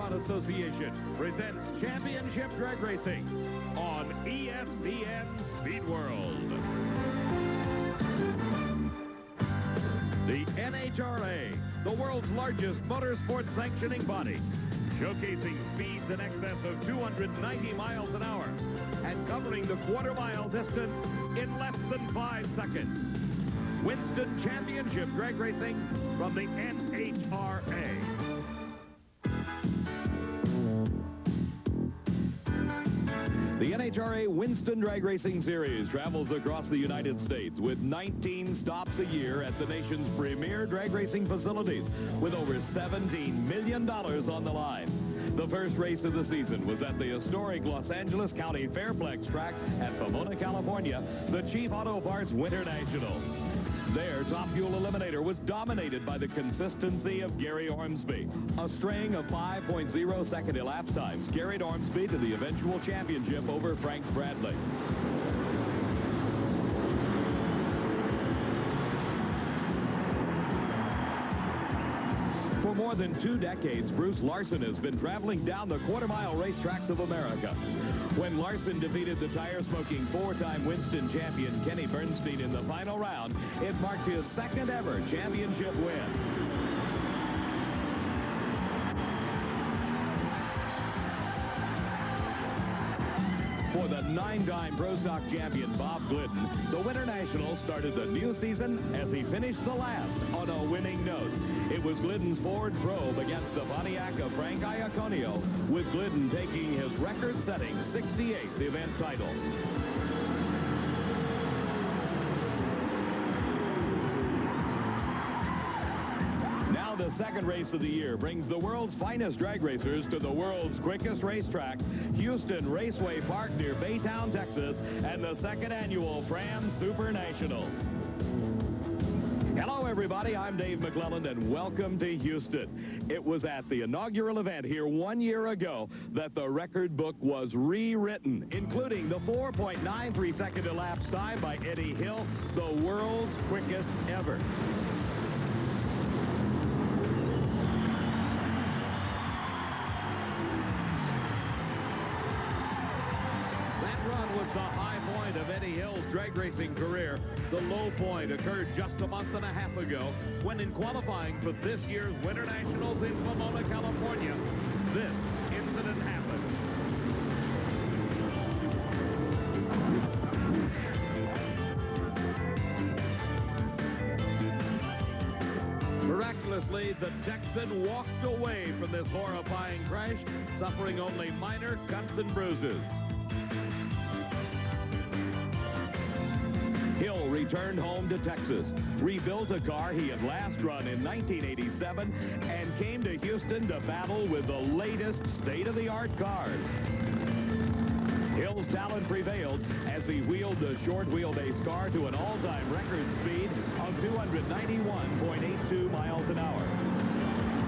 Restaurant Association presents Championship Drag Racing on ESPN Speed World. The NHRA, the world's largest motorsports sanctioning body, showcasing speeds in excess of 290 miles an hour and covering the quarter-mile distance in less than 5 seconds. Winston Championship Drag Racing from the NHRA. The NHRA Winston Drag Racing Series travels across the United States with 19 stops a year at the nation's premier drag racing facilities with over $17 million on the line. The first race of the season was at the historic Los Angeles County Fairplex track at Pomona, California, the Chief Auto Parts Winter Nationals. Their Top Fuel Eliminator was dominated by the consistency of Gary Ormsby. A string of 5.0-second elapsed times carried Ormsby to the eventual championship over Frank Bradley. For more than 2 decades, Bruce Larson has been traveling down the quarter-mile racetracks of America. When Larson defeated the tire-smoking 4-time Winston champion Kenny Bernstein in the final round, it marked his second-ever championship win. For the 9-time Pro Stock champion Bob Glidden, the Winter Nationals started the new season as he finished the last on a winning note. It was Glidden's Ford Probe against the Pontiac of Frank Iaconio, with Glidden taking his record-setting 68th event title. Now the second race of the year brings the world's finest drag racers to the world's quickest racetrack, Houston Raceway Park near Baytown, Texas, and the second annual Fram Supernationals. Hello, everybody. I'm Dave McClelland, and welcome to Houston. It was at the inaugural event here 1 year ago that the record book was rewritten, including the 4.93-second elapsed time by Eddie Hill, the world's quickest ever. Was the high point of Eddie Hill's drag racing career. The low point occurred just a month and a half ago when, in qualifying for this year's Winter Nationals in Pomona, California, this incident happened. Miraculously, the Texan walked away from this horrifying crash, suffering only minor cuts and bruises. Hill returned home to Texas, rebuilt a car he had last run in 1987, and came to Houston to battle with the latest state-of-the-art cars. Hill's talent prevailed as he wheeled the short wheelbase car to an all-time record speed of 291.82 miles an hour.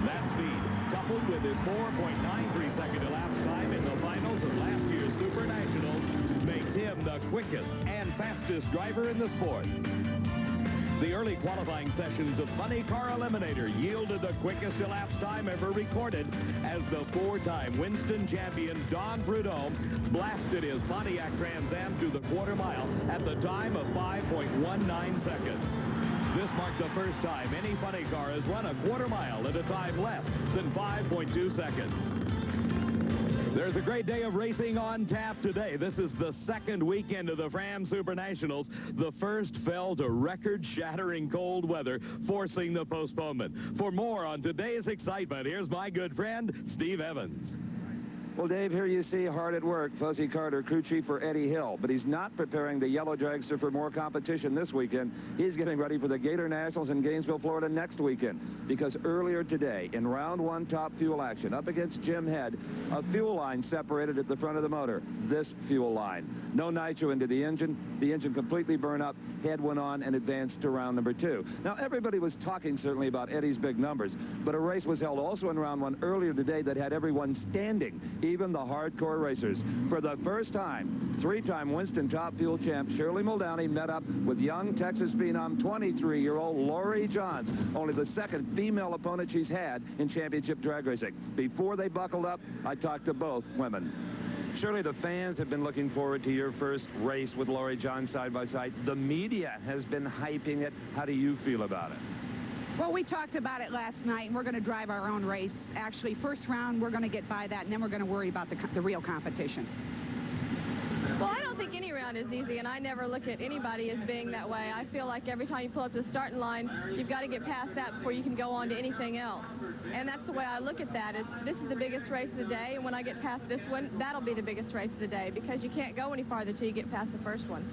That speed, coupled with his 4.93-second elapsed time in the finals of last year's Super Nationals, makes him the quickest and fastest driver in the sport. The early qualifying sessions of Funny Car Eliminator yielded the quickest elapsed time ever recorded as the 4-time Winston champion Don Prudhomme blasted his Pontiac Trans Am to the quarter mile at the time of 5.19 seconds. This marked the first time any funny car has run a quarter mile at a time less than 5.2 seconds. There's a great day of racing on tap today. This is the second weekend of the Fram Supernationals. The first fell to record-shattering cold weather, forcing the postponement. For more on today's excitement, here's my good friend, Steve Evans. Well, Dave, here you see hard at work Fuzzy Carter, crew chief for Eddie Hill. But he's not preparing the yellow dragster for more competition this weekend. He's getting ready for the Gator Nationals in Gainesville, Florida next weekend. Because earlier today, in round 1 top fuel action, up against Jim Head, a fuel line separated at the front of the motor. This fuel line. No nitro into the engine. The engine completely burned up. Head went on and advanced to round number 2. Now, everybody was talking certainly about Eddie's big numbers. But a race was held also in round 1 earlier today that had everyone standing even the hardcore racers. For the first time, three-time Winston Top Fuel champ Shirley Muldowney met up with young Texas phenom 23-year-old Lori Johns, only the second female opponent she's had in championship drag racing. Before they buckled up, I talked to both women. Shirley, the fans have been looking forward to your first race with Lori Johns side by side. The media has been hyping it. How do you feel about it? Well, we talked about it last night, and we're going to drive our own race. Actually, first round, we're going to get by that, and then we're going to worry about the real competition. Well, I don't think any round is easy, and I never look at anybody as being that way. I feel like every time you pull up to the starting line, you've got to get past that before you can go on to anything else. And that's the way I look at that, is this is the biggest race of the day, and when I get past this one, that'll be the biggest race of the day, because you can't go any farther till you get past the first one.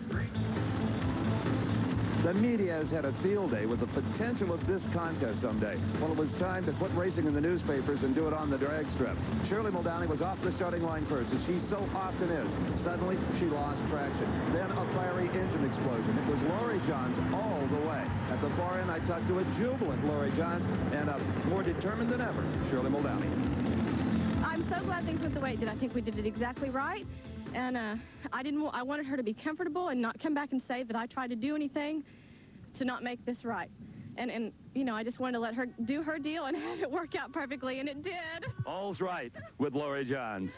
The media has had a field day with the potential of this contest someday. Well, it was time to quit racing in the newspapers and do it on the drag strip. Shirley Muldowney was off the starting line first, as she so often is. Suddenly, she lost traction. Then a fiery engine explosion. It was Lori Johns all the way. At the far end, I talked to a jubilant Lori Johns and a more determined than ever Shirley Muldowney. I'm so glad things went the way it did. I think we did it exactly right. And I wanted her to be comfortable and not come back and say that I tried to do anything to not make this right. And you know, I just wanted to let her do her deal and have it work out perfectly, and it did. All's right with Lori Johns.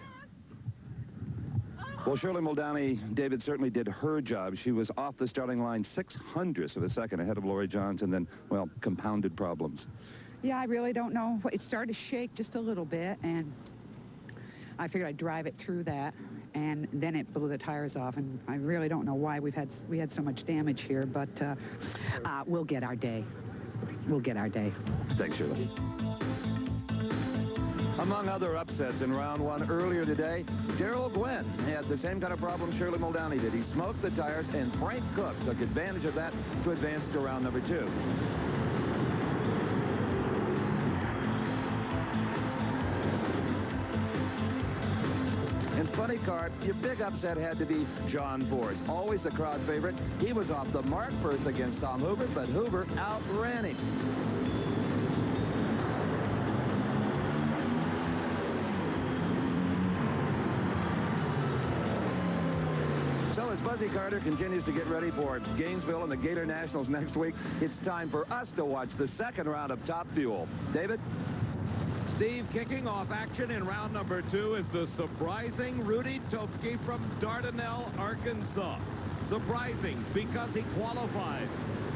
Well, Shirley Muldowney, David, certainly did her job. She was off the starting line 0.06 of a second ahead of Lori Johns, and then, well, compounded problems. Yeah, I really don't know. It started to shake just a little bit, and I figured I'd drive it through that. And then it blew the tires off, and I really don't know why we had so much damage here, but we'll get our day. We'll get our day. Thanks, Shirley. Among other upsets in round one earlier today, Darrell Gwynn had the same kind of problem Shirley Muldowney did. He smoked the tires, and Frank Cook took advantage of that to advance to round number 2. Funny car, your big upset had to be John Force, always the crowd favorite. He was off the mark first against Tom Hoover, but Hoover outran him. So as Buzzy Carter continues to get ready for Gainesville and the Gator Nationals next week, it's time for us to watch the second round of Top Fuel. David? Steve, kicking off action in round number 2 is the surprising Rudy Topke from Dardanelle, Arkansas. Surprising because he qualified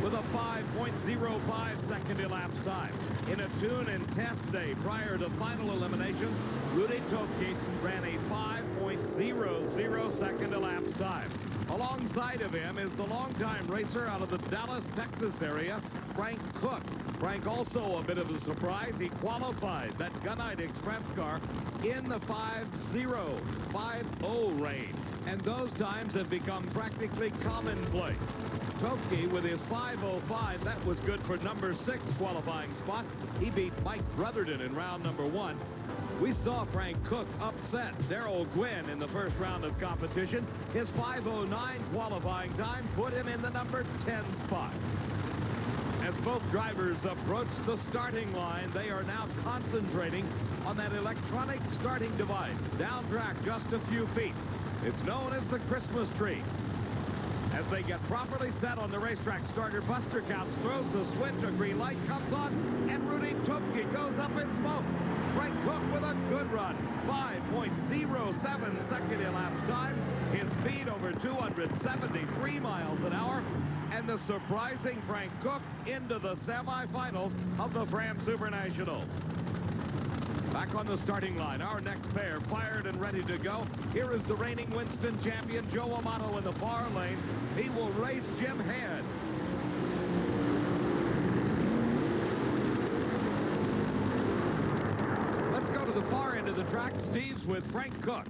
with a 5.05 second elapsed time. In a tune and test day prior to final eliminations, Rudy Topke ran a 5.00 second elapsed time. Alongside of him is the longtime racer out of the Dallas, Texas area, Frank Cook. Frank also a bit of a surprise. He qualified that Gunite Express car in the 5.050 range. And those times have become practically commonplace. Topke with his 5.05, that was good for number 6 qualifying spot. He beat Mike Brotherton in round number 1. We saw Frank Cook upset Darrell Gwynn in the first round of competition. His 5.09 qualifying time put him in the number 10 spot. As both drivers approach the starting line, they are now concentrating on that electronic starting device. Down track just a few feet. It's known as the Christmas tree. As they get properly set on the racetrack, starter Buster Counts throws the switch, a green light comes on, and Rudy Topke goes up in smoke. Frank Cook with a good run, 5.07 second elapsed time. His speed over 273 miles an hour. And the surprising Frank Cook into the semifinals of the Fram Supernationals. Back on the starting line, our next pair fired and ready to go. Here is the reigning Winston champion, Joe Amato, in the far lane. He will race Jim Head. Let's go to the far end of the track. Steve's with Frank Cook.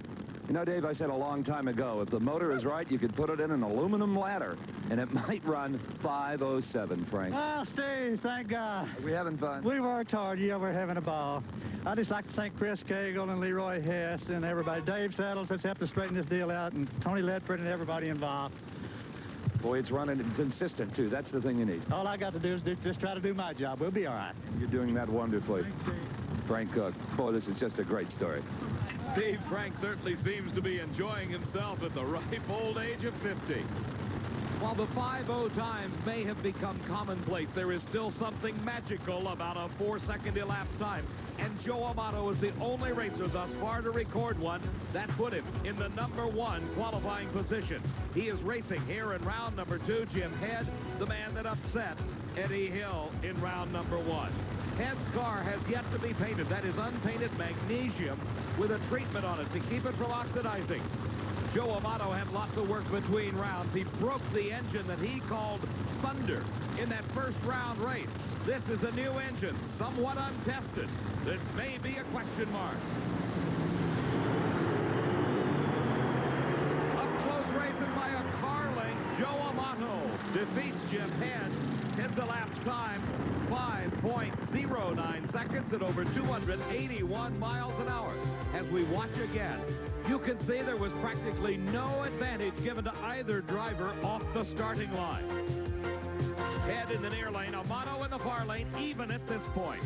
You know, Dave, I said a long time ago, if the motor is right, you could put it in an aluminum ladder, and it might run 5.07, Frank. Well, Steve, thank God. Are we having fun? We worked hard. Yeah, we're having a ball. I'd just like to thank Chris Cagle and Leroy Hess and everybody. Dave Saddles has helped us straighten this deal out, and Tony Ledford and everybody involved. Boy, it's running. It's consistent, too. That's the thing you need. All I got to do is just try to do my job. We'll be all right. You're doing that wonderfully. Thanks, Steve. Frank Cook. Boy, this is just a great story. Steve Frank certainly seems to be enjoying himself at the ripe old age of 50. While the 5:0 times may have become commonplace, there is still something magical about a 4-second elapsed time. And Joe Amato is the only racer thus far to record one that put him in the #1 qualifying position. He is racing here in round number 2. Jim Head, the man that upset Eddie Hill in round number 1. Head's car has yet to be painted. That is unpainted magnesium with a treatment on it to keep it from oxidizing. Joe Amato had lots of work between rounds. He broke the engine that he called Thunder in that first round race. This is a new engine, somewhat untested. It may be a question mark. Up close racing by a car length. Joe Amato defeats Jim Head. His elapsed time, 5.09 seconds at over 281 miles an hour. As we watch again, you can see there was practically no advantage given to either driver off the starting line. Head in the near lane, Amato in the far lane, even at this point.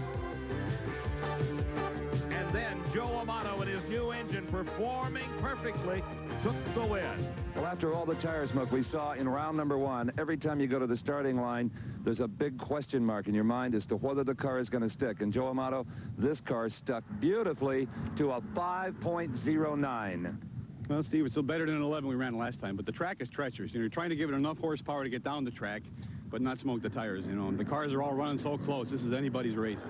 And then Joe Amato and his new engine performing perfectly took the win. Well, after all the tire smoke we saw in round number 1, every time you go to the starting line, there's a big question mark in your mind as to whether the car is going to stick. And Joe Amato, this car stuck beautifully to a 5.09. Well, Steve, it's still better than an 11 we ran last time, but the track is treacherous. You know, you're trying to give it enough horsepower to get down the track, but not smoke the tires, you know. And the cars are all running so close. This is anybody's race.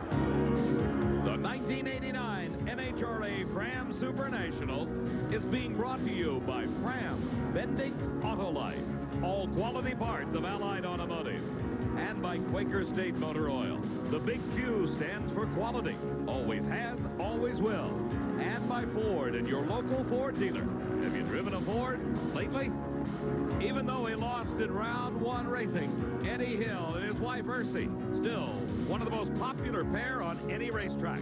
The 1989 NHRA Fram Supernationals is being brought to you by Fram, Bendix Auto Life, all quality parts of Allied Automotive, and by Quaker State Motor Oil. The big Q stands for quality, always has, always will. And by Ford and your local Ford dealer. Have you driven a Ford lately? Even though he lost in round 1 racing, Eddie Hill and his wife Ursi, still one of the most popular pair on any racetrack.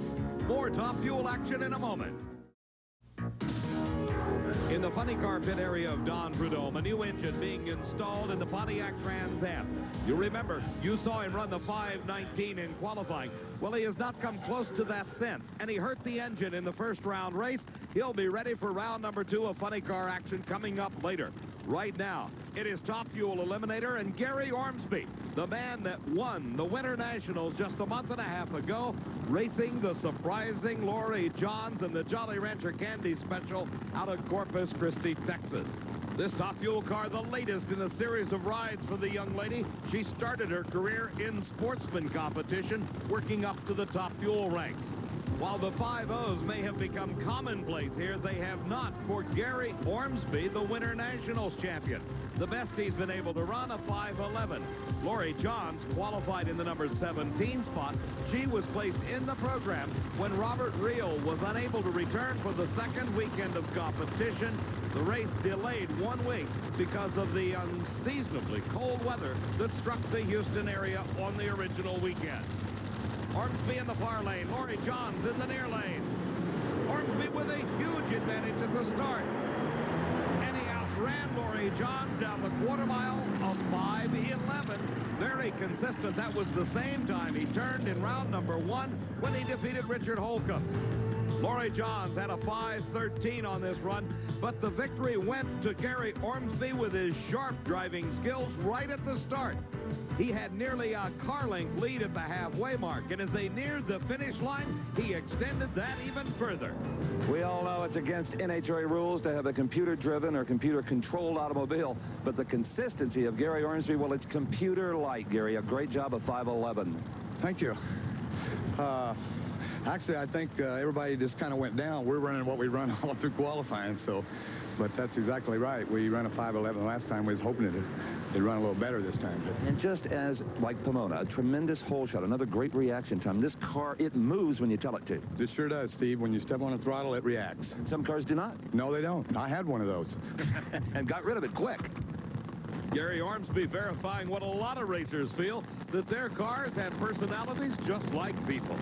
More Top Fuel action in a moment. In the funny car pit area of Don Prudhomme, a new engine being installed in the Pontiac Trans Am. You remember, you saw him run the 5:19 in qualifying. Well, he has not come close to that since, and he hurt the engine in the first round race. He'll be ready for round number 2 of funny car action coming up later. Right now, it is Top Fuel Eliminator and Gary Ormsby, the man that won the Winter Nationals just a month and a half ago, racing the surprising Lori Johns and the Jolly Rancher Candy Special out of Corpus Christi, Texas. This Top Fuel car, the latest in a series of rides for the young lady. She started her career in Sportsman competition, working up to the Top Fuel ranks. While the 5-0s may have become commonplace here, they have not for Gary Ormsby, the Winter Nationals champion. The best he's been able to run, a 5:11. Lori Johns qualified in the number 17 spot. She was placed in the program when Robert Reel was unable to return for the second weekend of competition. The race delayed 1 week because of the unseasonably cold weather that struck the Houston area on the original weekend. Ormsby in the far lane, Lori Johns in the near lane. Ormsby with a huge advantage at the start. And he outran Lori Johns down the quarter mile of 5:11. Very consistent. That was the same time he turned in round number 1 when he defeated Richard Holcomb. Lori Johns had a 5:13 on this run, but the victory went to Gary Ormsby with his sharp driving skills right at the start. He had nearly a car-length lead at the halfway mark, and as they neared the finish line, he extended that even further. We all know it's against NHRA rules to have a computer-driven or computer-controlled automobile, but the consistency of Gary Ormsby, well, it's computer-like, Gary. A great job of 5:11. Thank you. Actually, I think everybody just kind of went down. We're running what we run all through qualifying, but that's exactly right. We ran a 5:11 last time. We was hoping it'd run a little better this time. And just as, like Pomona, a tremendous hole shot, another great reaction time. This car, it moves when you tell it to. It sure does, Steve. When you step on the throttle, it reacts. And some cars do not. No, they don't. I had one of those. And got rid of it quick. Gary Ormsby verifying what a lot of racers feel, that their cars have personalities just like people.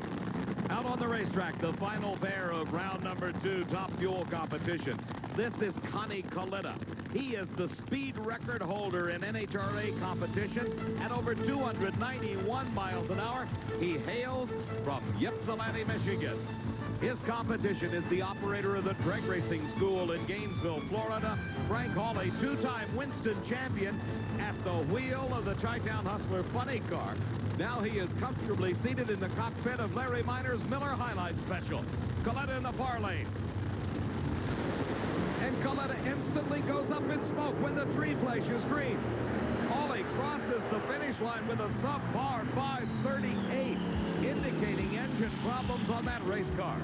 Out on the racetrack, the final pair of round number 2 top fuel competition. This is Connie Coletta. He is the speed record holder in NHRA competition at over 291 miles an hour. He hails from Ypsilanti, Michigan. His competition is the operator of the drag racing school in Gainesville, Florida, Frank Hawley, 2-time Winston champion at the wheel of the Chi-Town Hustler funny car. Now he is comfortably seated in the cockpit of Larry Minor's Miller Highlight Special. Coletta in the far lane. And Coletta instantly goes up in smoke when the tree flashes green. Hawley crosses the finish line with a subpar 5:38, indicating engine problems on that race car.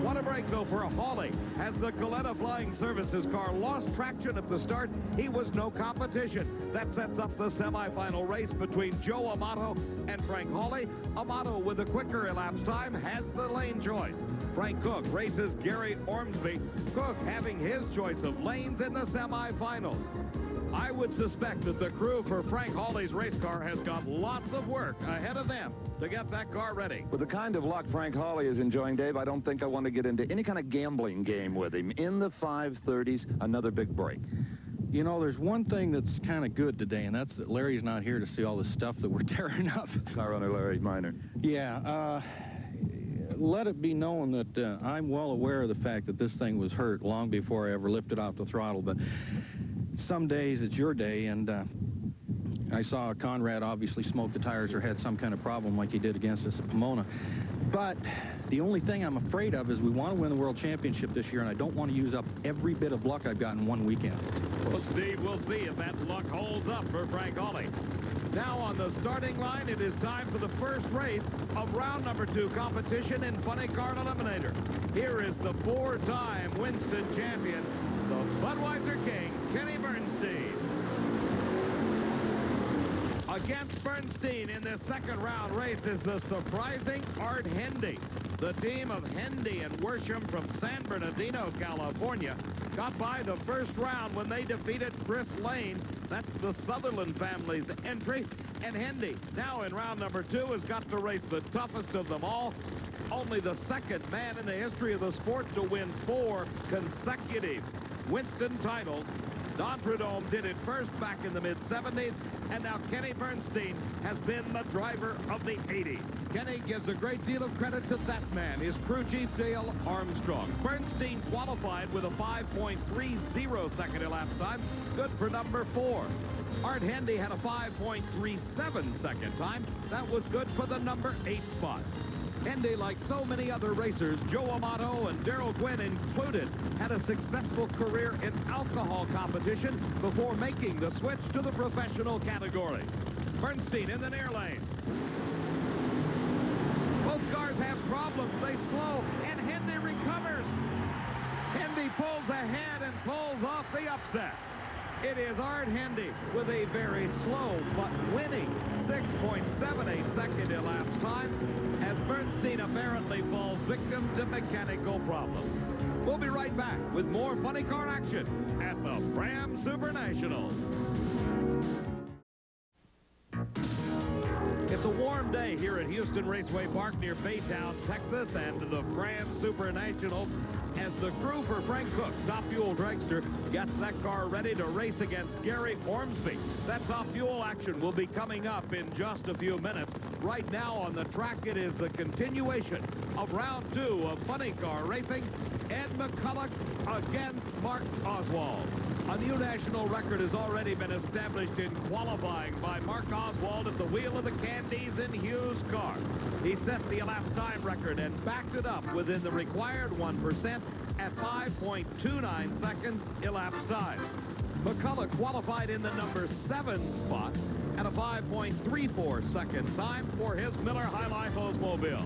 What a break, though, for Hawley. As the Coletta Flying Services car lost traction at the start, he was no competition. That sets up the semifinal race between Joe Amato and Frank Hawley. Amato, with a quicker elapsed time, has the lane choice. Frank Cook races Gary Ormsby. Cook having his choice of lanes in the semifinals. I would suspect that the crew for Frank Hawley's race car has got lots of work ahead of them to get that car ready. With the kind of luck Frank Hawley is enjoying, Dave, I don't think I want to get into any kind of gambling game with him. In the 530s, another big break. You know, there's one thing that's kind of good today, and that's that Larry's not here to see all the stuff that we're tearing up. Car owner Larry Minor. Yeah, let it be known that I'm well aware of the fact that this thing was hurt long before I ever lifted off the throttle, but some days it's your day, and I saw Conrad obviously smoke the tires or had some kind of problem like he did against us at Pomona. But the only thing I'm afraid of is we want to win the World Championship this year, and I don't want to use up every bit of luck I've got in one weekend. Well, Steve, we'll see if that luck holds up for Frank Hawley. Now on the starting line, it is time for the first race of round number 2 competition in Funny Car Eliminator. Here is the 4-time Winston champion, the Budweiser King, Kenny Bernstein. Against Bernstein in this second round race is the surprising Art Hendy. The team of Hendy and Worsham from San Bernardino, California, got by the first round when they defeated Chris Lane. That's the Sutherland family's entry. And Hendy, now in round number 2, has got to race the toughest of them all. Only the second man in the history of the sport to win 4 consecutive Winston titles. Don Prudhomme did it first back in the mid-70s, and now Kenny Bernstein has been the driver of the 80s. Kenny gives a great deal of credit to that man, his crew chief Dale Armstrong. Bernstein qualified with a 5.30 second elapsed time, good for number 4. Art Hendy had a 5.37 second time. That was good for the number 8 spot. Hendy, like so many other racers, Joe Amato and Darrell Gwynn included, had a successful career in alcohol competition before making the switch to the professional categories. Bernstein in the near lane. Both cars have problems. They slow, and Hendy recovers. Hendy pulls ahead and pulls off the upset. It is Art Hendy with a very slow but winning 6.78 second elapsed time as Bernstein apparently falls victim to mechanical problems. We'll be right back with more funny car action at the Fram Supernationals. It's a warm day here at Houston Raceway Park near Baytown, Texas, and the Fram Supernationals as the crew for Frank Cook, top fuel dragster, gets that car ready to race against Gary Ormsby. That top fuel action will be coming up in just a few minutes. Right now on the track, it is the continuation of round 2 of funny car racing. Ed McCulloch against Mark Oswald. A new national record has already been established in qualifying by Mark Oswald at the wheel of the Candies in Hughes' car. He set the elapsed time record and backed it up within the required 1% at 5.29 seconds elapsed time. McCulloch qualified in the number 7 spot at a 5.34 second time for his Miller High Life Oldsmobile.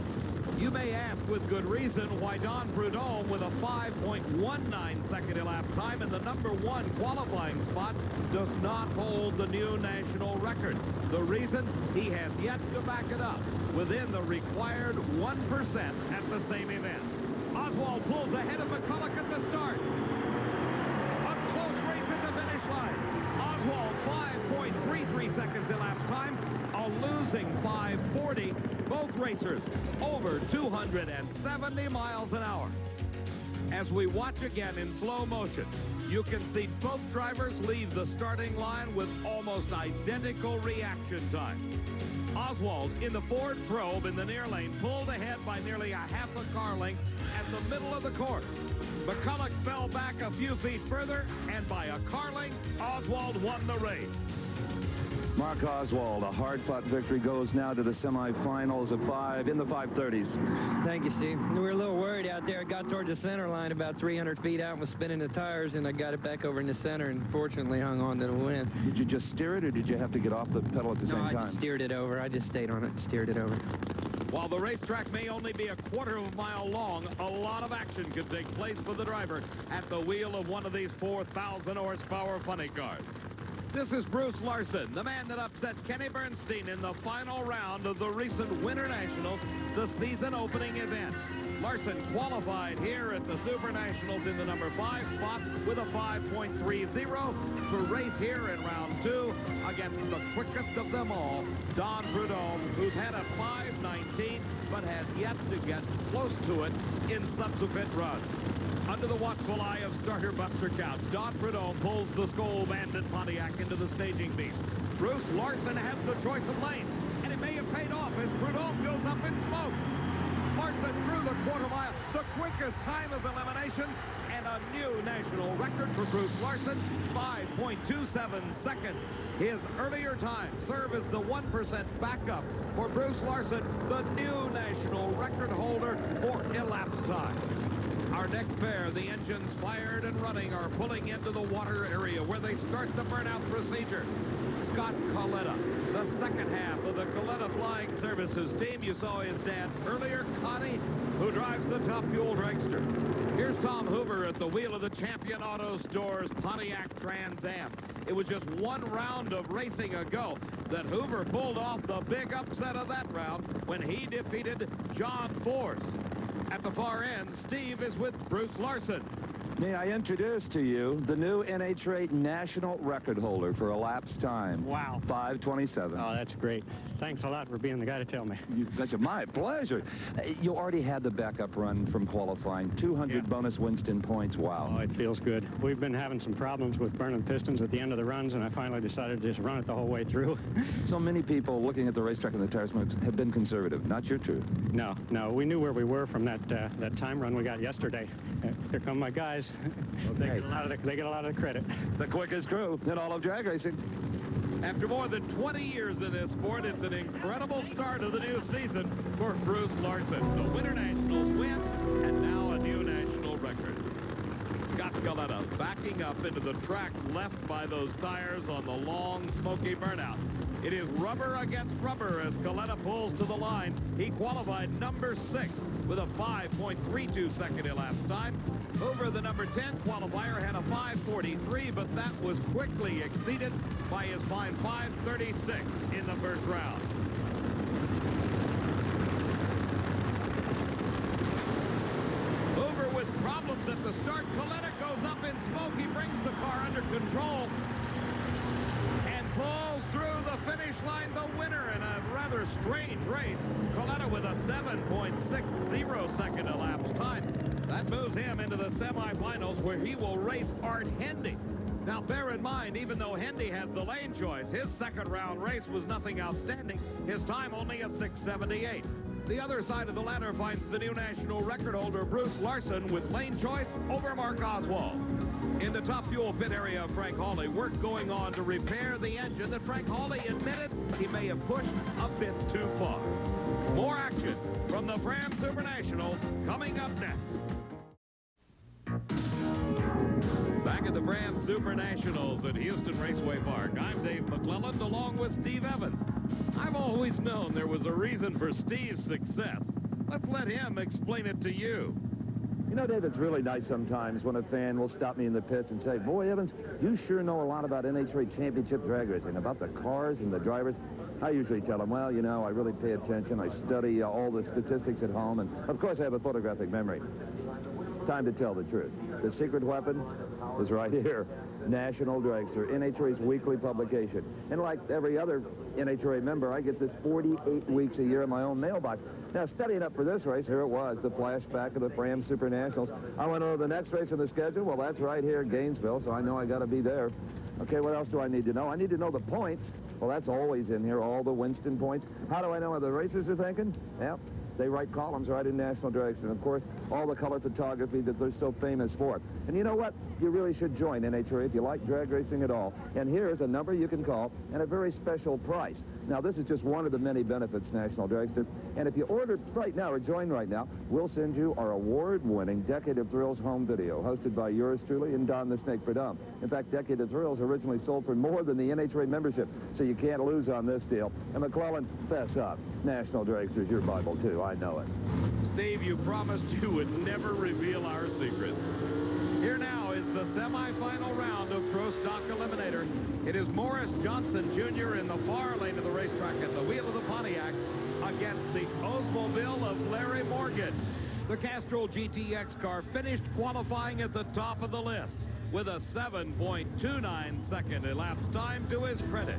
You may ask with good reason why Don Prudhomme with a 5.19 second elapsed time in the number 1 qualifying spot does not hold the new national record. The reason? He has yet to back it up within the required 1% at the same event. Oswald pulls ahead of McCulloch at the start. A close race at the finish line. Oswald 5.33 seconds elapsed time, a losing 5.40. Both racers over 270 miles an hour. As we watch again in slow motion, you can see both drivers leave the starting line with almost identical reaction time. Oswald in the Ford Probe in the near lane pulled ahead by nearly a half a car length at the middle of the course. McCulloch fell back a few feet further, and by a car length, Oswald won the race. Mark Oswald, a hard-fought victory, goes now to the semifinals of 5 in the 530s. Thank you, Steve. We were a little worried out there. It got towards the center line about 300 feet out and was spinning the tires, and I got it back over in the center and fortunately hung on to the win. Did you just steer it, or did you have to get off the pedal at the same time? No, I just steered it over. I just stayed on it and steered it over. While the racetrack may only be a quarter of a mile long, a lot of action could take place for the driver at the wheel of one of these 4,000 horsepower funny cars. This is Bruce Larson, the man that upset Kenny Bernstein in the final round of the recent Winter Nationals, the season opening event. Larson qualified here at the Supernationals in the number 5 spot with a 5.30 to race here in round 2 against the quickest of them all, Don Prudhomme, who's had a 5.19 but has yet to get close to it in subsequent runs. Under the watchful eye of starter Buster Couch, Don Prudhomme pulls the Skoal Bandit Pontiac into the staging beam. Bruce Larson has the choice of lanes, and it may have paid off as Prudhomme goes up in smoke. Larson through the quarter mile, the quickest time of eliminations, and a new national record for Bruce Larson, 5.27 seconds. His earlier time serve as the 1% backup for Bruce Larson, the new national record holder for elapsed time. Our next pair, the engines fired and running, are pulling into the water area where they start the burnout procedure. Scott Coletta, the second half of the Coletta Flying Services team. You saw his dad earlier, Connie, who drives the Top Fuel dragster. Here's Tom Hoover at the wheel of the Champion Auto Store's Pontiac Trans Am. It was just one round of racing ago that Hoover pulled off the big upset of that round when he defeated John Force. At the far end, Steve is with Bruce Larson. May I introduce to you the new NHRA national record holder for elapsed time. Wow. 5:27. Oh, that's great. Thanks a lot for being the guy to tell me. You betcha. My pleasure. You already had the backup run from qualifying. 200 bonus Winston points. Wow. Oh, it feels good. We've been having some problems with burning pistons at the end of the runs, and I finally decided to just run it the whole way through. So many people looking at the racetrack and the tire smokes have been conservative. Not your truth. No. We knew where we were from that time run we got yesterday. Here come my guys. They get a lot of the credit. The quickest crew in all of drag racing. After more than 20 years in this sport, it's an incredible start of the new season for Bruce Larson. The Winter Nationals win, and now a new national record. Scott Coletta backing up into the tracks left by those tires on the long, smoky burnout. It is rubber against rubber as Coletta pulls to the line. He qualified number 6 with a 5.32 second elapsed time. Hoover, the number 10 qualifier, had a 5.43, but that was quickly exceeded by his fine 5.36 in the first round. Hoover with problems at the start. Coletta goes up in smoke. He brings the car under control and pulls through the finish line, the winner in a rather strange race. Coletta with a 7.60 second elapsed time. That moves him into the semifinals where he will race Art Hendy. Now, bear in mind, even though Hendy has the lane choice, his second round race was nothing outstanding. His time only a 6.78. The other side of the ladder finds the new national record holder, Bruce Larson, with lane choice over Mark Oswald. In the Top Fuel pit area of Frank Hawley, work going on to repair the engine that Frank Hawley admitted he may have pushed a bit too far. More action from the Fram Supernationals coming up next. Back at the Fram Supernationals at Houston Raceway Park, I'm Dave McClelland along with Steve Evans. I've always known there was a reason for Steve's success. Let's let him explain it to you. You know, Dave, it's really nice sometimes when a fan will stop me in the pits and say, boy, Evans, you sure know a lot about NHRA Championship drag racing, about the cars and the drivers. I usually tell them, well, you know, I really pay attention. I study all the statistics at home, and, of course, I have a photographic memory. Time to tell the truth. The secret weapon is right here. National Dragster, NHRA's weekly publication. And like every other NHRA member, I get this 48 weeks a year in my own mailbox. Now, studying up for this race, here it was, the flashback of the Fram Supernationals. I went over the next race in the schedule. Well, that's right here, Gainesville, so I know I got to be there. Okay, what else do I need to know? I need to know the points. Well, that's always in here, all the Winston points. How do I know what the racers are thinking? Yeah, they write columns right in National Dragster. And, of course, all the color photography that they're so famous for. And you know what? You really should join NHRA if you like drag racing at all. And here's a number you can call and a very special price. Now, this is just one of the many benefits, National Dragster. And if you order right now or join right now, we'll send you our award-winning Decade of Thrills home video, hosted by yours truly and Don the Snake Verdum. In fact, Decade of Thrills originally sold for more than the NHRA membership, so you can't lose on this deal. And McClellan, fess up. National Dragster's your Bible, too. I know it. Steve, you promised you would never reveal our secrets. Here now is the semi-final round of Pro Stock Eliminator. It is Morris Johnson Jr. in the far lane of the racetrack at the wheel of the Pontiac against the Oldsmobile of Larry Morgan. The Castrol GTX car finished qualifying at the top of the list with a 7.29 second elapsed time to his credit.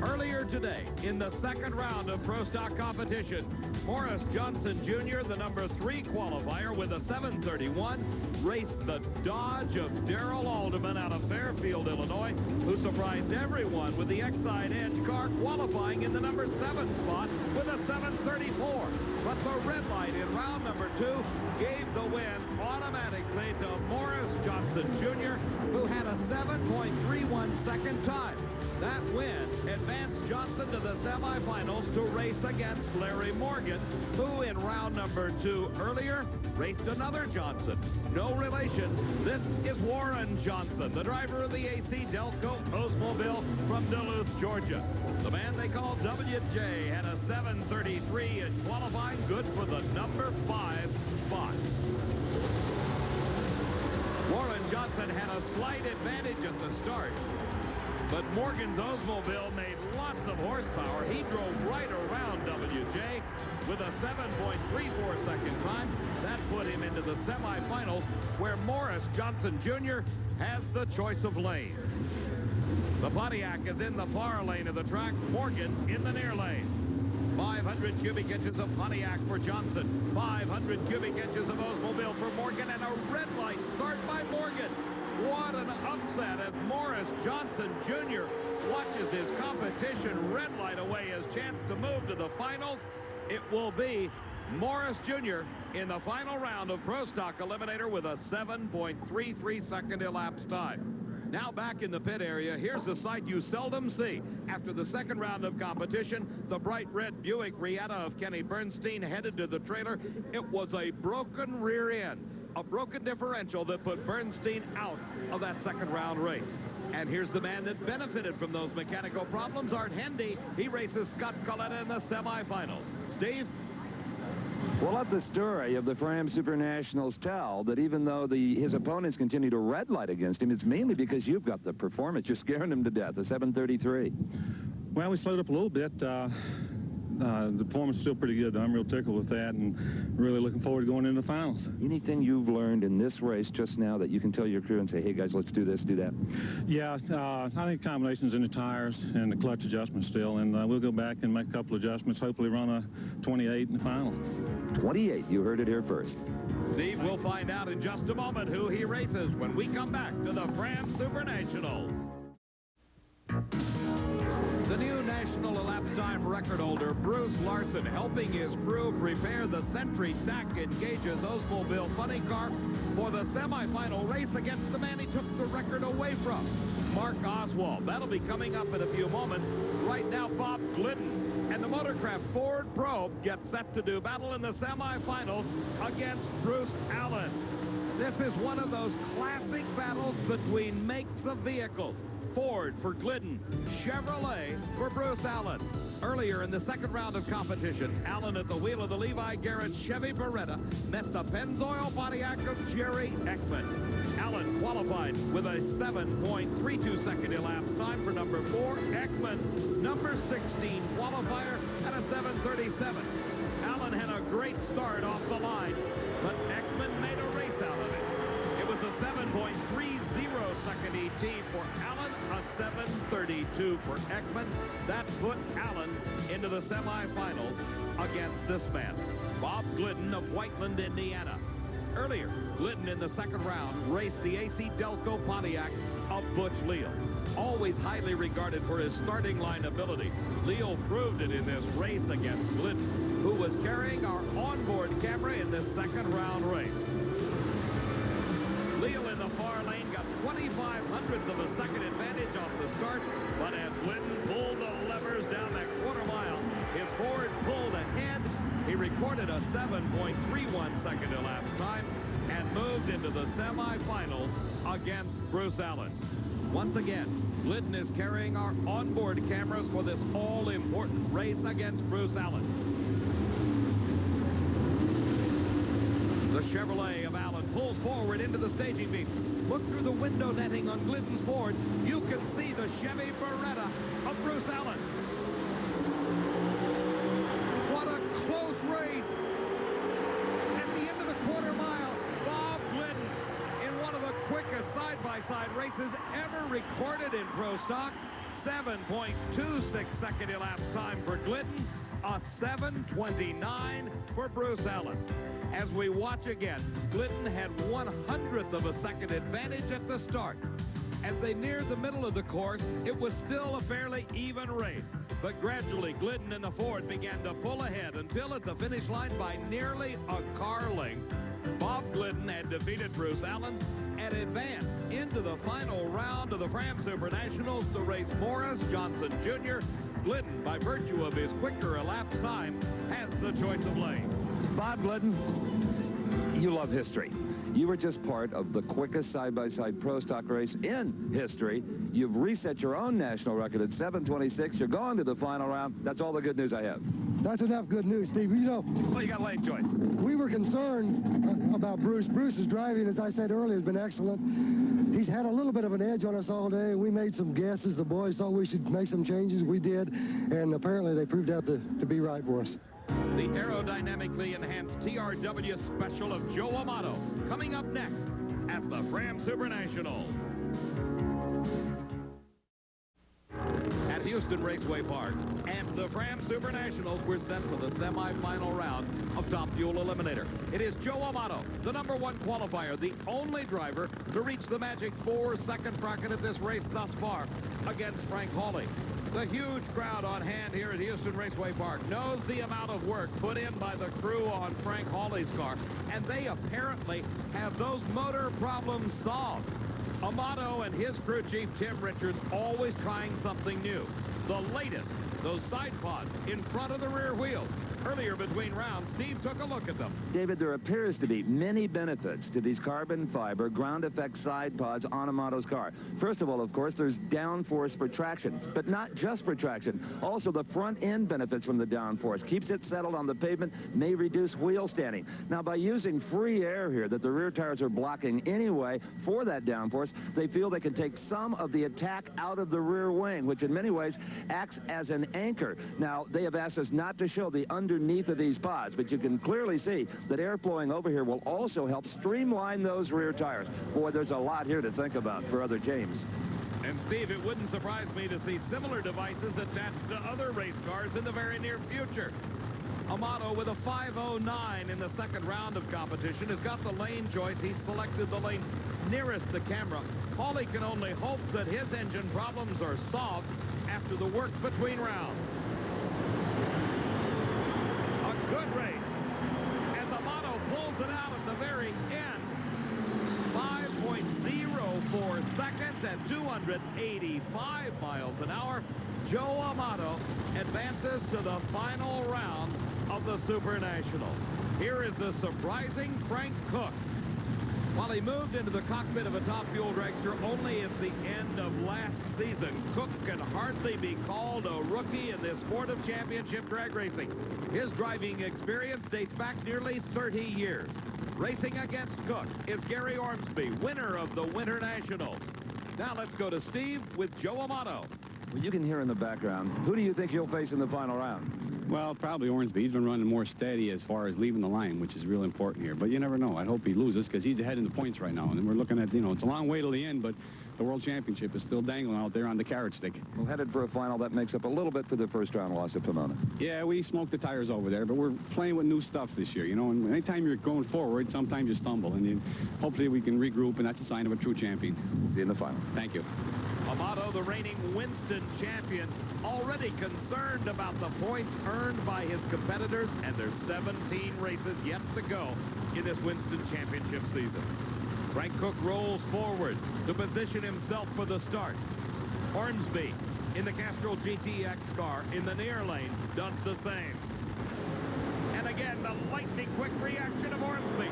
Earlier today, in the second round of Pro Stock competition, Morris Johnson Jr., the number 3 qualifier with a 7:31, raced the Dodge of Darrell Alderman out of Fairfield, Illinois, who surprised everyone with the Excite Edge car qualifying in the number 7 spot with a 7:34. But the red light in round number 2 gave the win automatically to Morris Johnson Jr., who had a 7.31 second time. That win advanced Johnson to the semifinals to race against Larry Morgan, who in round number 2 earlier raced another Johnson. No relation. This is Warren Johnson, the driver of the AC Delco Oldsmobile from Duluth, Georgia. The man they call WJ had a 7:33 in qualifying, good for the number 5 spot. Warren Johnson had a slight advantage at the start, but Morgan's Oldsmobile made lots of horsepower. He drove right around WJ with a 7.34 second time. That put him into the semifinals, where Morris Johnson Jr. has the choice of lane. The Pontiac is in the far lane of the track, Morgan in the near lane. 500 cubic inches of Pontiac for Johnson, 500 cubic inches of Oldsmobile for Morgan, and a red light start by Morgan. What an upset as Morris Johnson Jr. watches his competition red light away his chance to move to the finals. It will be Morris Jr. in the final round of Pro Stock Eliminator with a 7.33 second elapsed time. Now back in the pit area, here's a sight you seldom see. After the second round of competition, the bright red Buick Riata of Kenny Bernstein headed to the trailer. It was a broken rear end, a broken differential that put Bernstein out of that second round race. And here's the man that benefited from those mechanical problems, Art Hendy. He races Scott Coletta in the semifinals. Steve? Well, let the story of the Fram Supernationals tell that even though his opponents continue to red light against him, it's mainly because you've got the performance. You're scaring him to death, a 7:33. Well, we slowed up a little bit. The performance is still pretty good. I'm real tickled with that and really looking forward to going into the finals. Anything you've learned in this race just now that you can tell your crew and say, hey, guys, let's do this, do that? Yeah, I think combinations in the tires and the clutch adjustment still, and we'll go back and make a couple adjustments, hopefully run a 28 in the final. 28, you heard it here first. Steve, we'll find out in just a moment who he races when we come back to the Fram Supernationals. The new national elapsed time record holder, Bruce Larson, helping his crew prepare the Sentry Tack Engage's Oldsmobile funny car for the semifinal race against the man he took the record away from, Mark Oswald. That'll be coming up in a few moments. Right now, Bob Glidden and the Motorcraft Ford Probe get set to do battle in the semifinals against Bruce Allen. This is one of those classic battles between makes of vehicles. Ford for Glidden, Chevrolet for Bruce Allen. Earlier in the second round of competition, Allen at the wheel of the Levi Garrett Chevy Beretta met the Pennzoil Pontiac of Jerry Ekman. Allen qualified with a 7.32 second elapsed time for number 4. Ekman, number 16 qualifier, at a 7:37. Allen had a great start off the line, but Ekman made a race out of it. It was a 7.30 second for Allen, a 7:32 for Ekman. That put Allen into the semifinals against this man, Bob Glidden of Whiteland, Indiana. Earlier, Glidden in the second round raced the AC Delco Pontiac of Butch Leal. Always highly regarded for his starting line ability, Leal proved it in this race against Glidden, who was carrying our onboard camera in this second round race. Leal in the far lane got 25/100ths of a second advantage off the start, but as Glidden pulled the levers down that quarter mile, his Ford pulled ahead. He recorded a 7.31 second elapsed time and moved into the semifinals against Bruce Allen. Once again, Glidden is carrying our onboard cameras for this all-important race against Bruce Allen. The Chevrolet of Allen pulls forward into the staging beam. Look through the window netting on Glidden's Ford. You can see the Chevy Beretta of Bruce Allen. What a close race. At the end of the quarter mile, Bob Glidden in one of the quickest side-by-side races ever recorded in Pro Stock. 7.26 second elapsed time for Glidden, a 7:29 for Bruce Allen. As we watch again, Glidden had 1/100th of a second advantage at the start. As they neared the middle of the course, it was still a fairly even race. But gradually, Glidden and the Ford began to pull ahead until at the finish line by nearly a car length, Bob Glidden had defeated Bruce Allen and advanced into the final round of the Fram Supernationals to race Morris Johnson Jr. Glidden, by virtue of his quicker elapsed time, has the choice of lanes. Bob Glidden, you love history. You were just part of the quickest side-by-side Pro Stock race in history. You've reset your own national record at 7:26. You're going to the final round. That's all the good news I have. That's enough good news, Steve. You know, Well, you got lane choice. we were concerned about Bruce. Bruce's driving, as I said earlier, has been excellent. He's had a little bit of an edge on us all day. We made some guesses. The boys thought we should make some changes. We did, and apparently they proved out to be right for us. The aerodynamically enhanced TRW special of Joe Amato coming up next at the Fram Supernationals. At Houston Raceway Park and the Fram Supernationals were set for the semifinal round of Top Fuel Eliminator. It is Joe Amato, the #1 qualifier, the only driver to reach the magic 4-second bracket at this race thus far against Frank Hawley. The huge crowd on hand here at Houston Raceway Park knows the amount of work put in by the crew on Frank Hawley's car, and they apparently have those motor problems solved. Amato and his crew chief, Tim Richards, always trying something new. The latest, those side pods in front of the rear wheels. Earlier between rounds, Steve took a look at them. David, there appears to be many benefits to these carbon fiber ground effect side pods on Amato's car. First of all, of course, there's downforce for traction, but not just for traction. Also, the front end benefits from the downforce. Keeps it settled on the pavement, may reduce wheel standing. Now, by using free air here that the rear tires are blocking anyway for that downforce, they feel they can take some of the attack out of the rear wing, which in many ways acts as an anchor. Now, they have asked us not to show the underneath of these pods, but you can clearly see that air flowing over here will also help streamline those rear tires. Boy, there's a lot here to think about for other teams. And Steve, it wouldn't surprise me to see similar devices attached to other race cars in the very near future. Amato with a 5:09 in the second round of competition has got the lane choice. He's selected the lane nearest the camera. Hawley can only hope that his engine problems are solved after the work between rounds. Good race as Amato pulls it out at the very end. 5.04 seconds at 285 miles an hour. Joe Amato advances to the final round of the Supernationals. Here is the surprising Frank Cook. While he moved into the cockpit of a Top Fuel dragster only at the end of last season, Cook can hardly be called a rookie in this sport of championship drag racing. His driving experience dates back nearly 30 years. Racing against Cook is Gary Ormsby, winner of the Winter Nationals. Now let's go to Steve with Joe Amato. Well, you can hear in the background. Who do you think you'll face in the final round? Well, probably Ormsby. He's been running more steady as far as leaving the line, which is real important here. But you never know. I hope he loses because he's ahead in the points right now. And we're looking at, you know, it's a long way to the end, but the World Championship is still dangling out there on the carrot stick. Well, headed for a final that makes up a little bit for the first round loss at Pomona. Yeah, we smoked the tires over there, but we're playing with new stuff this year, you know, and anytime you're going forward, sometimes you stumble, and hopefully we can regroup, and that's a sign of a true champion. See you in the final. Thank you. Amato, the reigning Winston champion, already concerned about the points earned by his competitors, and there's 17 races yet to go in this Winston Championship season. Frank Cook rolls forward to position himself for the start. Ormsby in the Castrol GTX car in the near lane does the same. And again, the lightning quick reaction of Ormsby.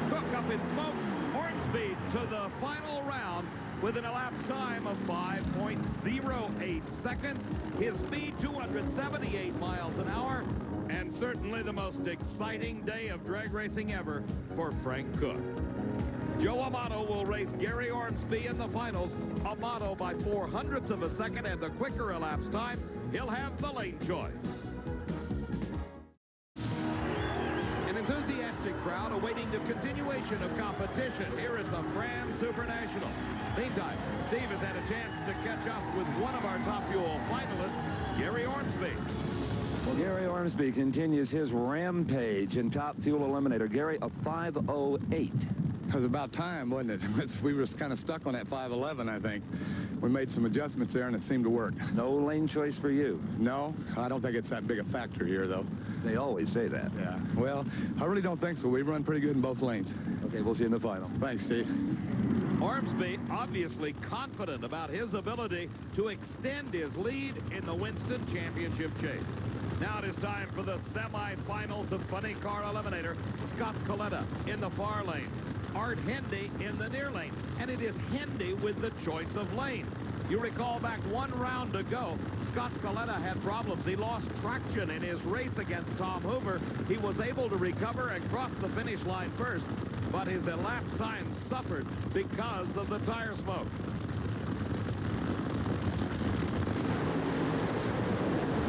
Cook up in smoke. Ormsby to the final round with an elapsed time of 5.08 seconds. His speed, 278 miles an hour. And certainly the most exciting day of drag racing ever for Frank Cook. Joe Amato will race Gary Ormsby in the finals. Amato by 0.04 of a second and the quicker elapsed time. He'll have the lane choice. An enthusiastic crowd awaiting the continuation of competition here at the Fram Supernationals. Meantime, Steve has had a chance to catch up with one of our Top Fuel finalists, Gary Ormsby. Well, Gary Ormsby continues his rampage in Top Fuel Eliminator. Gary, a 5:08. It was about time, wasn't it? We were kind of stuck on that 5:11, I think. We made some adjustments there, and it seemed to work. No lane choice for you. No, I don't think it's that big a factor here, though. They always say that. Yeah. Well, I really don't think so. We run pretty good in both lanes. Okay, we'll see you in the final. Thanks, Steve. Ormsby obviously confident about his ability to extend his lead in the Winston Championship chase. Now it is time for the semi-finals of Funny Car Eliminator. Scott Coletta in the far lane. Art Hendy in the near lane. And it is Hendy with the choice of lanes. You recall back one round ago, Scott Coletta had problems. He lost traction in his race against Tom Hoover. He was able to recover and cross the finish line first, but his elapsed time suffered because of the tire smoke.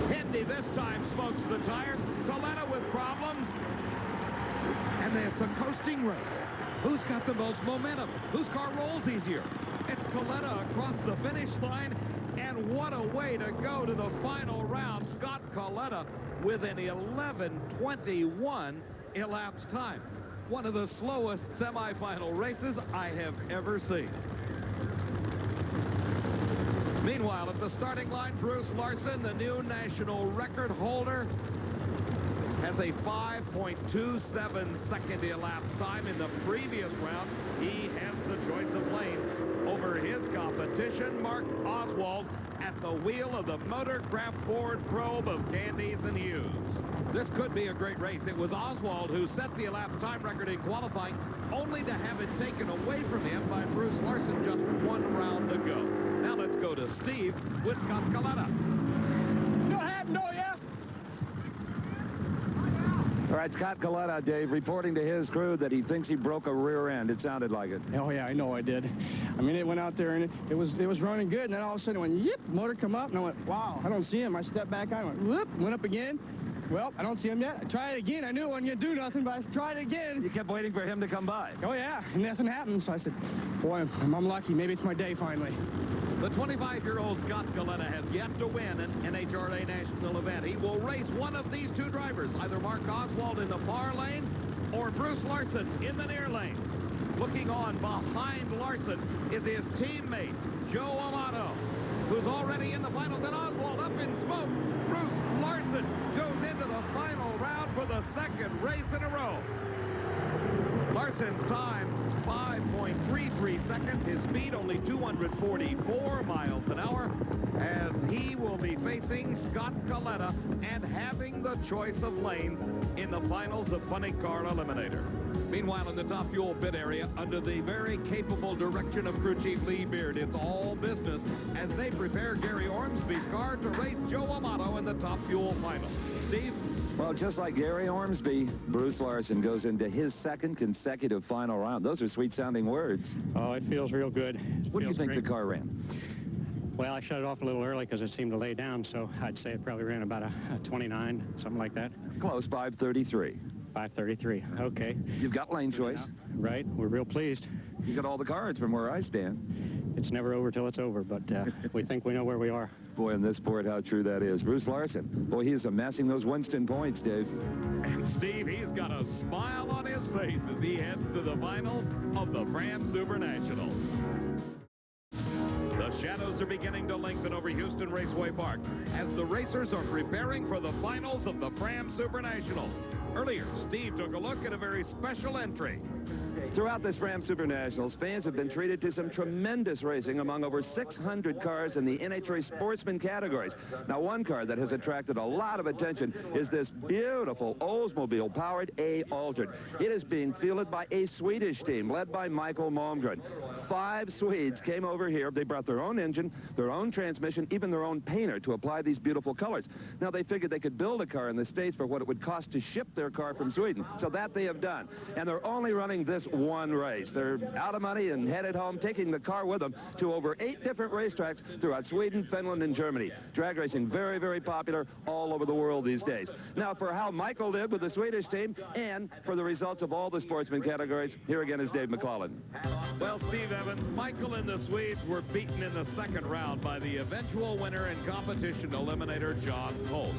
Hendy this time smokes the tires. Coletta with problems. And it's a coasting race. Who's got the most momentum? Whose car rolls easier? It's Coletta across the finish line. And what a way to go to the final round. Scott Coletta with an 11:21 elapsed time. One of the slowest semifinal races I have ever seen. Meanwhile, at the starting line, Bruce Larson, the new national record holder, has a 5.27 second elapsed time. In the previous round, he has the choice of lanes over his competition, Mark Oswald, at the wheel of the Motorcraft Ford Probe of Candies and Hughes. This could be a great race. It was Oswald who set the elapsed time record in qualifying, only to have it taken away from him by Bruce Larson just one round ago. Now let's go to Steve with Scott Coletta. You don't have no, yeah? All right, Scott Coletta, Dave, reporting to his crew that he thinks he broke a rear end. It sounded like it. Oh, yeah, I know I did. I mean, it went out there, and it was running good, and then all of a sudden it went, yip, motor come up, and I went, wow, I don't see him. I stepped back, I went, whoop, went up again. Well, I don't see him yet. I tried it again. I knew it wasn't going to do nothing, but I tried it again. You kept waiting for him to come by. Oh, yeah, and nothing happened. So I said, boy, I'm lucky. Maybe it's my day finally. The 25-year-old Scott Coletta has yet to win an NHRA national event. He will race one of these two drivers, either Mark Oswald in the far lane or Bruce Larson in the near lane. Looking on behind Larson is his teammate, Joe Amato, who's already in the finals, and Oswald up in smoke. Bruce Larson goes into the final round for the second race in a row. Larson's time, 5.33 seconds. His speed, only 244 miles an hour, as he will be facing Scott Coletta and having the choice of lanes in the finals of Funny Car Eliminator. Meanwhile, in the Top Fuel pit area, under the very capable direction of crew chief Lee Beard, it's all business as they prepare Gary Ormsby's car to race Joe Amato in the Top Fuel final. Steve? Well, just like Gary Ormsby, Bruce Larson goes into his second consecutive final round. Those are sweet-sounding words. Oh, it feels real good. What do you think the car ran? Well, I shut it off a little early because it seemed to lay down, so I'd say it probably ran about a 29, something like that. Close, 5:33. 5:33, okay. You've got lane choice. Right, we're real pleased. You got all the cards from where I stand. it's never over till it's over, but we think we know where we are. Boy, in this sport, how true that is. Bruce Larson, boy, he's amassing those Winston points, Dave. And Steve, he's got a smile on his face as he heads to the finals of the Fram Supernationals. The shadows are beginning to lengthen over Houston Raceway Park as the racers are preparing for the finals of the Fram Supernationals. Earlier, Steve took a look at a very special entry. Throughout this Fram Supernationals, fans have been treated to some tremendous racing among over 600 cars in the NHRA Sportsman categories. Now, one car that has attracted a lot of attention is this beautiful Oldsmobile-powered A Altered. It is being fielded by a Swedish team led by Michael Malmgren. 5 Swedes came over here. They brought their own engine, their own transmission, even their own painter to apply these beautiful colors. Now, they figured they could build a car in the States for what it would cost to ship their car from Sweden. So that they have done. And they're only running this one race. They're out of money and headed home, taking the car with them to over 8 different racetracks throughout Sweden, Finland, and Germany. Drag racing very, very popular all over the world these days. Now, for how Michael did with the Swedish team and for the results of all the Sportsman categories, here again is Dave McClellan. Well, Steve Evans, Michael and the Swedes were beaten in the second round by the eventual winner and competition eliminator, John Polk.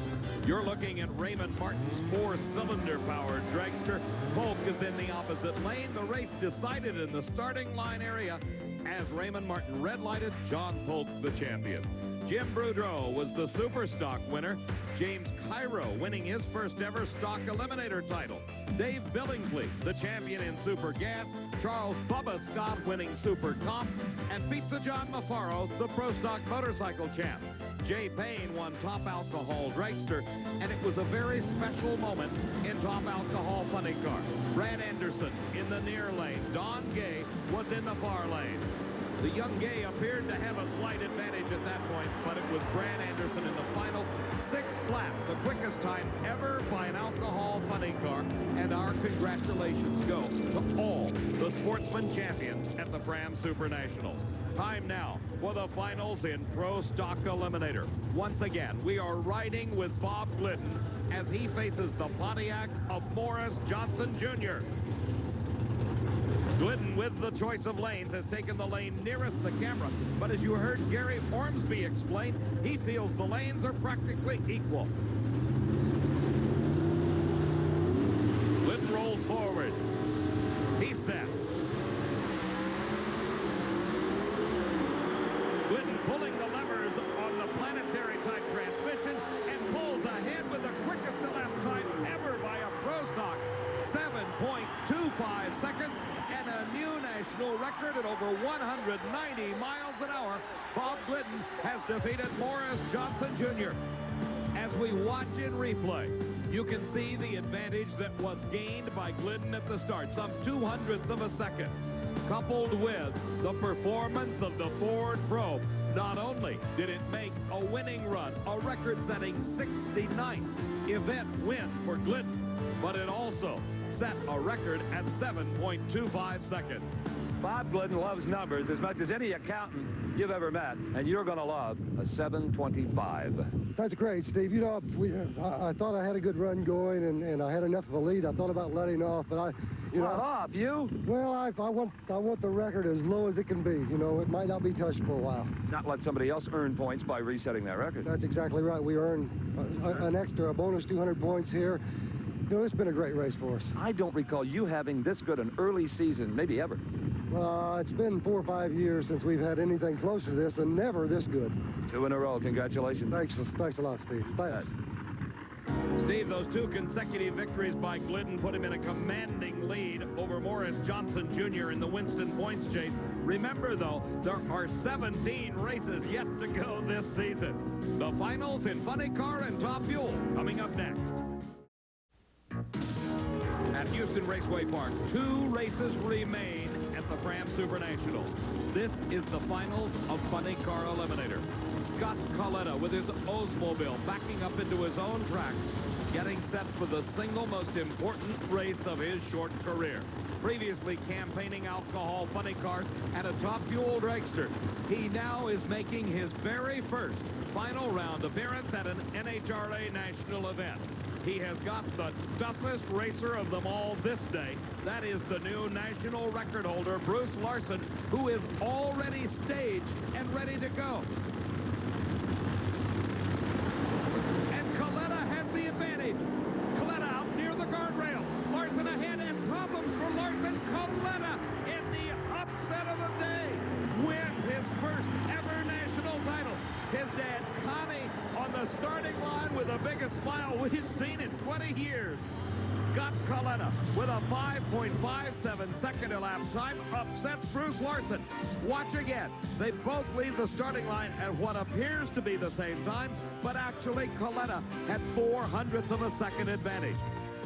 You're looking at Raymond Martin's 4-cylinder powered dragster. Polk is in the opposite lane. The race decided in the starting line area as Raymond Martin red-lighted John Polk the champion. Jim Boudreau was the Super Stock winner. James Cairo winning his first ever Stock Eliminator title. Dave Billingsley, the champion in Super Gas. Charles Bubba Scott winning Super Comp. And Pizza John Mafaro, the Pro Stock motorcycle champ. Jay Payne won Top Alcohol Dragster, and it was a very special moment in Top Alcohol Funny Car. Brad Anderson in the near lane. Don Gay was in the far lane. The young Gay appeared to have a slight advantage at that point, but it was Brad Anderson in the finals. 6 flat, the quickest time ever by an alcohol funny car. And our congratulations go to all the Sportsman champions at the Fram Supernationals. Time now for the finals in Pro Stock Eliminator. Once again, we are riding with Bob Glidden as he faces the Pontiac of Morris Johnson Jr. Glidden, with the choice of lanes, has taken the lane nearest the camera. But as you heard Gary Ormsby explain, he feels the lanes are practically equal. Glidden rolls forward. He's set. Glidden pulling the levers on the planetary-type transmission and pulls ahead with the quickest to left time ever by a Pro Stock. 7.25 seconds. And a new national record at over 190 miles an hour. Bob Glidden has defeated Morris Johnson Jr. As we watch in replay, you can see the advantage that was gained by Glidden at the start, some 200ths of a second, coupled with the performance of the Ford Probe. Not only did it make a winning run, a record-setting 69th event win for Glidden, but it also set a record at 7.25 seconds. Bob Glidden loves numbers as much as any accountant you've ever met, and you're going to love a 725. That's great, Steve. You know, I thought I had a good run going, and I had enough of a lead. I thought about letting off, but Well, I want the record as low as it can be. You know, it might not be touched for a while. Not let somebody else earn points by resetting that record. That's exactly right. We earned a bonus 200 points here. You know, it's been a great race for us. I don't recall you having this good an early season, maybe ever. It's been 4 or 5 years since we've had anything close to this, and never this good. 2 in a row. Congratulations. Thanks a lot, Steve. Thanks. Steve, those 2 consecutive victories by Glidden put him in a commanding lead over Morris Johnson Jr. in the Winston points chase. Remember, though, there are 17 races yet to go this season. The finals in Funny Car and Top Fuel coming up next. At Houston Raceway Park, 2 races remain at the Fram Supernationals. This is the finals of Funny Car Eliminator. Scott Coletta with his Oldsmobile backing up into his own track, getting set for the single most important race of his short career. Previously campaigning alcohol funny cars and a Top Fuel dragster, he now is making his very first final round appearance at an NHRA national event. He has got the toughest racer of them all this day. That is the new national record holder, Bruce Larson, who is already staged and ready to go. And Coletta has the advantage. Coletta out near the guardrail. Larson ahead, and problems for Larson. Coletta in the upset of the day wins his first ever national title. His dad, Connie, on the starting line with the biggest smile we've seen in 20 years. Scott Coletta, with a 5.57 second elapsed time, upsets Bruce Larson. Watch again. They both leave the starting line at what appears to be the same time, but actually Coletta had 0.04 of a second advantage.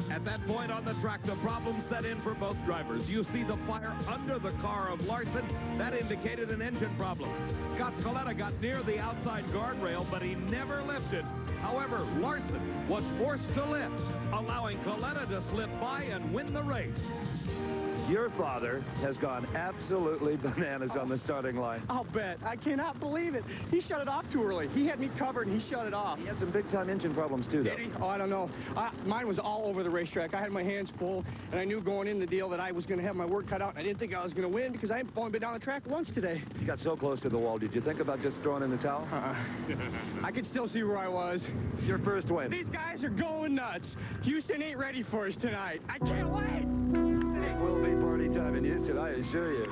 At that point on the track, the problem set in for both drivers. You see the fire under the car of Larson. That indicated an engine problem. Scott Coletta got near the outside guardrail, but he never lifted. However, Larson was forced to lift, allowing Coletta to slip by and win the race. Your father has gone absolutely bananas on the starting line. I'll bet. I cannot believe it. He shut it off too early. He had me covered, and he shut it off. He had some big-time engine problems, too, though. Did he? Oh, I don't know. Mine was all over the racetrack. I had my hands full, and I knew going in the deal that I was going to have my work cut out, and I didn't think I was going to win because I only been down the track once today. You got so close to the wall. Did you think about just throwing in the towel? I could still see where I was. Your first win. These guys are going nuts. Houston ain't ready for us tonight. I can't wait. It will be party time in Houston, I assure you.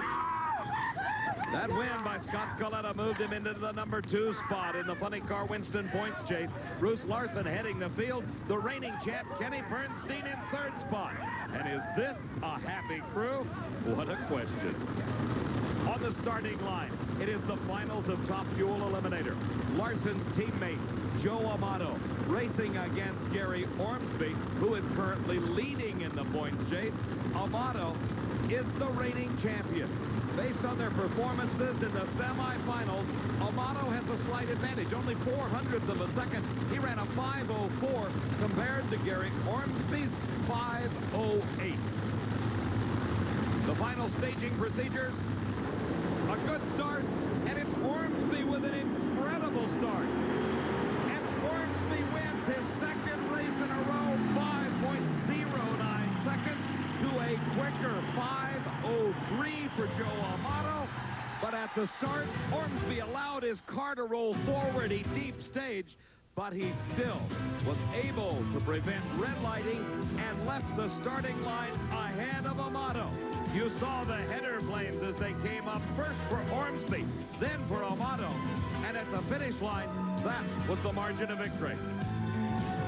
That win by Scott Coletta moved him into the number 2 spot in the funny car Winston points chase. Bruce Larson heading the field. The reigning champ, Kenny Bernstein, in 3rd spot. And is this a happy crew? What a question. On the starting line, it is the finals of Top Fuel Eliminator. Larson's teammate, Joe Amato, racing against Gary Ormsby, who is currently leading in the points chase. Amato is the reigning champion. Based on their performances in the semi-finals, Amato has a slight advantage, only 0.04 of a second. He ran a 5:04 compared to Gary Ormsby's 5:08. The final staging procedures, a good start, and it's Ormsby with an incredible start. And Ormsby wins his 2nd race in a row, 5.09 seconds to a quicker 5:03 for Joe Amato. But at the start, Ormsby allowed his car to roll forward. He deep staged, but he still was able to prevent red lighting and left the starting line ahead of Amato. You saw the header flames as they came up, first for Ormsby, then for Amato. And at the finish line, that was the margin of victory.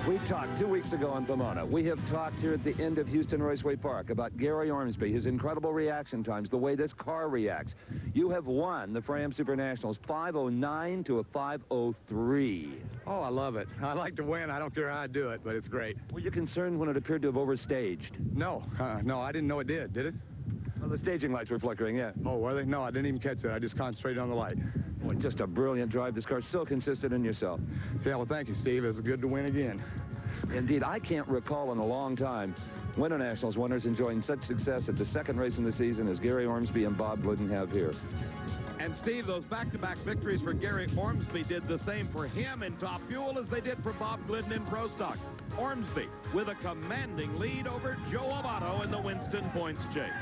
We talked 2 weeks ago on Pomona. We have talked here at the end of Houston Raceway Park about Gary Ormsby, his incredible reaction times, the way this car reacts. You have won the Fram Supernationals 5:09 to a 5:03. Oh, I love it. I like to win. I don't care how I do it, but it's great. Were you concerned when it appeared to have overstaged? No, no, I didn't know it did it? Well, the staging lights were flickering, yeah. Oh, were they? No, I didn't even catch it. I just concentrated on the light. Boy, just a brilliant drive. This car's so consistent in yourself. Yeah, well, thank you, Steve. It's good to win again. Indeed, I can't recall in a long time Winter Nationals winners enjoying such success at the 2nd race in the season as Gary Ormsby and Bob Glidden have here. And Steve, those back-to-back victories for Gary Ormsby did the same for him in Top Fuel as they did for Bob Glidden in Pro Stock. Ormsby with a commanding lead over Joe Amato in the Winston points chase.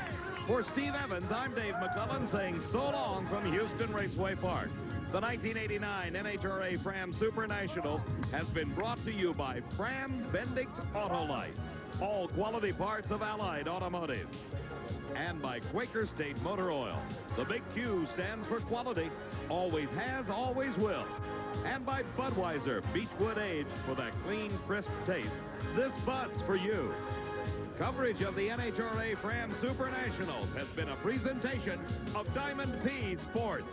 For Steve Evans, I'm Dave McClellan saying so long from Houston Raceway Park. The 1989 NHRA Fram Supernationals has been brought to you by Fram Bendix Autolite, all quality parts of Allied Automotive, and by Quaker State Motor Oil. The big Q stands for quality, always has, always will. And by Budweiser Beechwood Aged for that clean, crisp taste. This Bud's for you. Coverage of the NHRA Fram Supernationals has been a presentation of Diamond P Sports.